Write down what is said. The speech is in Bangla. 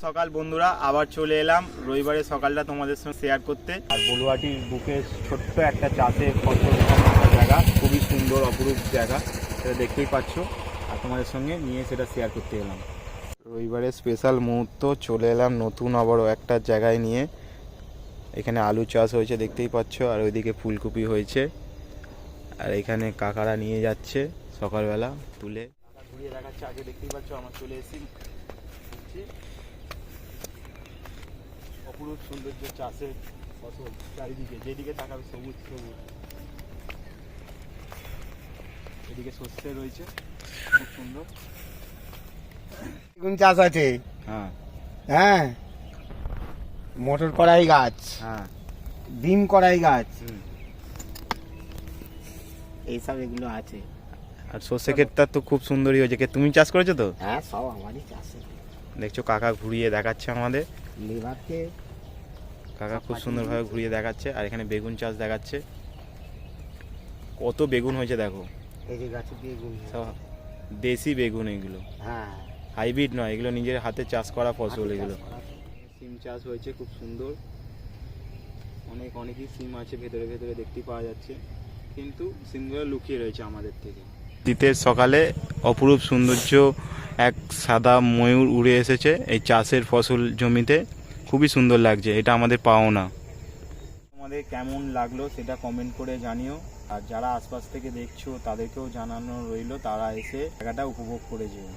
সকাল বন্ধুরা, আবার চলে এলাম রবিবারের সকালটা তোমাদের সঙ্গে শেয়ার করতে। আর বলুয়াটির বুকে ছোট্ট একটা চাষের ফসল জায়গা, খুবই সুন্দর অপরূপ জায়গা, সেটা দেখতেই পাচ্ছ। আর তোমাদের সঙ্গে নিয়ে সেটা শেয়ার করতে এলাম। রবিবারের স্পেশাল মুহূর্ত, চলে এলাম নতুন আবারও একটা জায়গায় নিয়ে। এখানে আলু চাষ হয়েছে দেখতেই পাচ্ছ, আর ওইদিকে ফুলকপি হয়েছে। আর এখানে কাকারা নিয়ে যাচ্ছে সকালবেলা তুলে, ঘুরিয়ে দেখাচ্ছে। আগে দেখতেই পাচ্ছ আমার চলে এসেছি, অপরূপ সৌন্দর্য চাষের ফসল চারিদিকে, যেদিকে তাকাবে সবুজ সবুজ। এদিকে শস্য রয়েছে খুব সুন্দর, বেগুন চাষ আছে, হ্যাঁ হ্যাঁ, মটর কড়াই গাছ, হ্যাঁ, ডিম কড়াই গাছ, এইসব এগুলো আছে। আর সর্ষে ক্ষেতটা তো খুব সুন্দরই হয়েছে। তুমি চাষ করেছো তো? হ্যাঁ, সব আমারই চাষ। দেখছো কাকা ঘুরিয়ে দেখাচ্ছে আমাদের, লেবারকে কাকা খুব সুন্দরভাবে ঘুরিয়ে দেখাচ্ছে। আর এখানে বেগুন চাষ দেখাচ্ছে, কত বেগুন হয়েছে দেখো। এই যে গাছে বেগুন, সব দেশি বেগুন, এগুলো হ্যাঁ, হাইব্রিড নয়, এগুলো নিজের হাতে চাষ করা ফসল। এগুলো সিম চাষ হয়েছে খুব সুন্দর, অনেকই সিম আছে ভেতরে ভেতরে দেখতে পাওয়া যাচ্ছে, কিন্তু সিমগুলো লুকিয়ে রয়েছে আমাদের থেকে। শীতের সকালে অপরূপ সৌন্দর্য, এক সাদা ময়ূর উড়ে এসেছে এই চাষের ফসল জমিতে, খুবই সুন্দর লাগছে। এটা আমাদের পাওনা। তোমাদের কেমন লাগলো সেটা কমেন্ট করে জানিও। আর যারা আশপাশ থেকে দেখছো তাদেরকেও জানানো রইলো, তারা এসে জায়গাটা উপভোগ করে যেও।